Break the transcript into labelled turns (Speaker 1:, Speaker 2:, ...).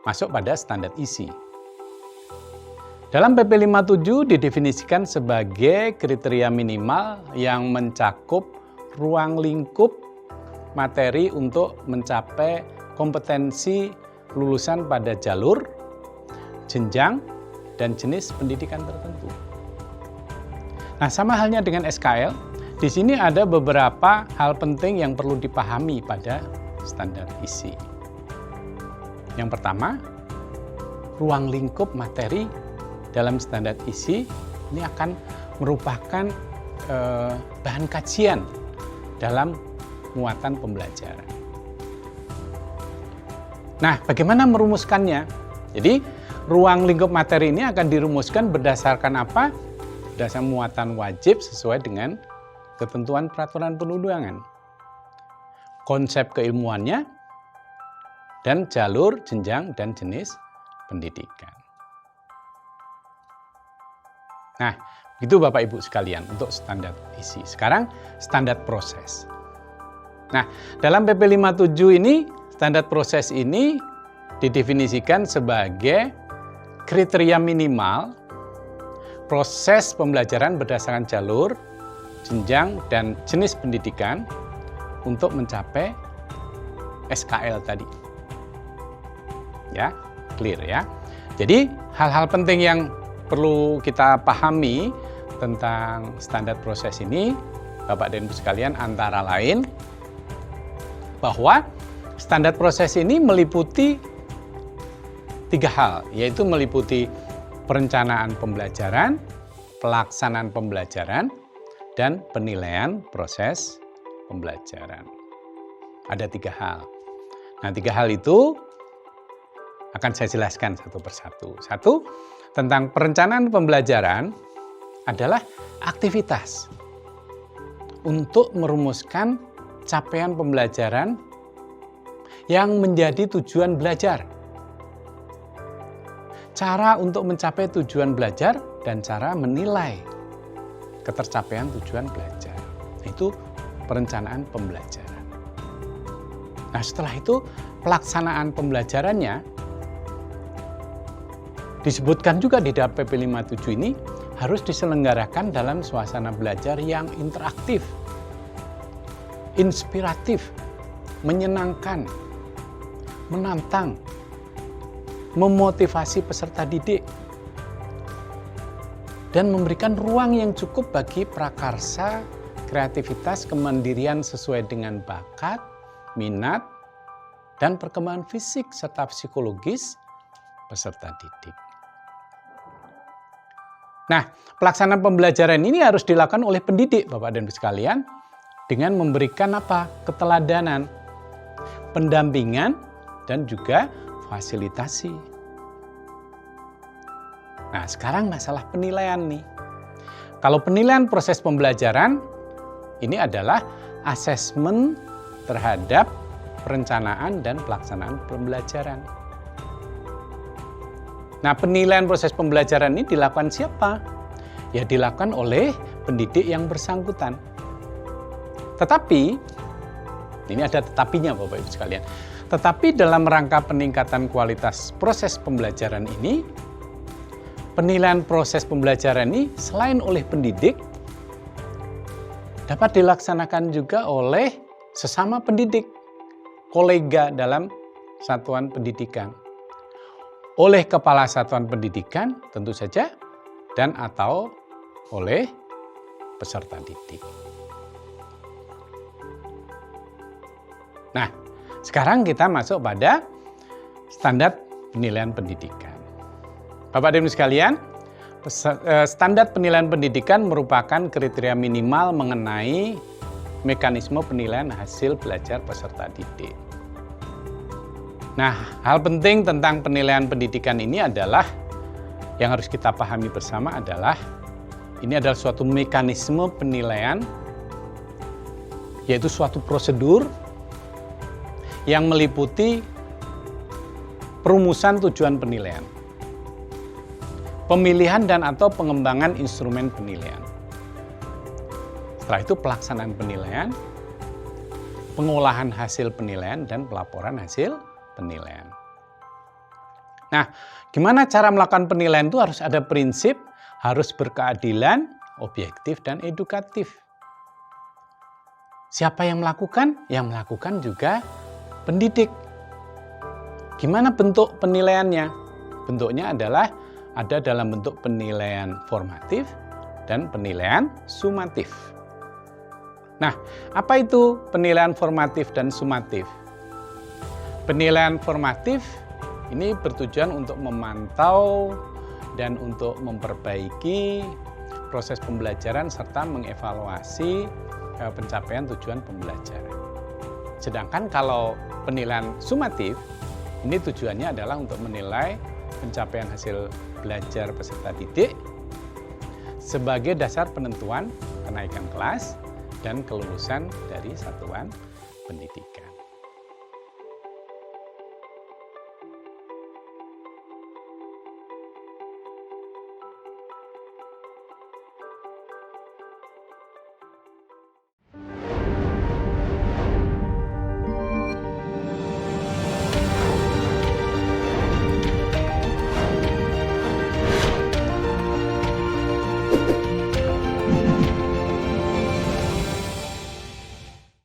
Speaker 1: masuk pada standar isi. Dalam PP 57 didefinisikan sebagai kriteria minimal yang mencakup ruang lingkup materi untuk mencapai kompetensi lulusan pada jalur, jenjang, dan jenis pendidikan tertentu. Nah, sama halnya dengan SKL, di sini ada beberapa hal penting yang perlu dipahami pada standar isi. Yang pertama, ruang lingkup materi dalam standar isi ini akan merupakan bahan kajian dalam muatan pembelajaran. Nah, bagaimana merumuskannya? Jadi, ruang lingkup materi ini akan dirumuskan berdasarkan apa? Berdasarkan muatan wajib sesuai dengan ketentuan peraturan perundangan, konsep keilmuannya, dan jalur, jenjang, dan jenis pendidikan. Nah, itu Bapak Ibu sekalian untuk standar isi. Sekarang standar proses. Nah, dalam PP 57 ini, standar proses ini didefinisikan sebagai kriteria minimal proses pembelajaran berdasarkan jalur, jenjang, dan jenis pendidikan untuk mencapai SKL tadi. Ya, clear ya. Jadi, hal-hal penting yang perlu kita pahami tentang standar proses ini, Bapak dan Ibu sekalian, antara lain bahwa standar proses ini meliputi 3 hal, yaitu meliputi perencanaan pembelajaran, pelaksanaan pembelajaran, dan penilaian proses pembelajaran. Ada 3 hal. Nah, 3 hal itu akan saya jelaskan satu persatu. Satu, tentang perencanaan pembelajaran adalah aktivitas untuk merumuskan capaian pembelajaran yang menjadi tujuan belajar. Cara untuk mencapai tujuan belajar dan cara menilai ketercapaian tujuan belajar. Itu perencanaan pembelajaran. Nah, setelah itu pelaksanaan pembelajarannya disebutkan juga di dalam PP 57 ini harus diselenggarakan dalam suasana belajar yang interaktif, inspiratif, menyenangkan, menantang, memotivasi peserta didik, dan memberikan ruang yang cukup bagi prakarsa, kreativitas, kemandirian sesuai dengan bakat, minat, dan perkembangan fisik serta psikologis peserta didik. Nah, pelaksanaan pembelajaran ini harus dilakukan oleh pendidik, Bapak dan Ibu sekalian, dengan memberikan apa? Keteladanan, pendampingan, dan juga fasilitasi. Nah, sekarang masalah penilaian nih. Kalau penilaian proses pembelajaran, ini adalah asesmen terhadap perencanaan dan pelaksanaan pembelajaran. Nah, penilaian proses pembelajaran ini dilakukan siapa? Ya, dilakukan oleh pendidik yang bersangkutan. Tetapi, ini ada tetapinya Bapak Ibu sekalian. Tetapi dalam rangka peningkatan kualitas proses pembelajaran ini, penilaian proses pembelajaran ini selain oleh pendidik, dapat dilaksanakan juga oleh sesama pendidik, kolega dalam satuan pendidikan. Oleh kepala satuan pendidikan tentu saja, dan atau oleh peserta didik. Nah, sekarang kita masuk pada standar penilaian pendidikan. Bapak dan Ibu sekalian, standar penilaian pendidikan merupakan kriteria minimal mengenai mekanisme penilaian hasil belajar peserta didik. Nah, hal penting tentang penilaian pendidikan ini adalah, yang harus kita pahami bersama adalah, ini adalah suatu mekanisme penilaian, yaitu suatu prosedur yang meliputi perumusan tujuan penilaian, pemilihan dan atau pengembangan instrumen penilaian. Setelah itu pelaksanaan penilaian, pengolahan hasil penilaian, dan pelaporan hasil penilaian. Nah, gimana cara melakukan penilaian itu harus ada prinsip, harus berkeadilan, objektif, dan edukatif. Siapa yang melakukan? Yang melakukan juga pendidik. Gimana bentuk penilaiannya? Bentuknya adalah ada dalam bentuk penilaian formatif dan penilaian sumatif. Nah, apa itu penilaian formatif dan sumatif? Penilaian formatif ini bertujuan untuk memantau dan untuk memperbaiki proses pembelajaran serta mengevaluasi pencapaian tujuan pembelajaran. Sedangkan kalau penilaian sumatif, ini tujuannya adalah untuk menilai pencapaian hasil belajar peserta didik sebagai dasar penentuan kenaikan kelas dan kelulusan dari satuan pendidikan.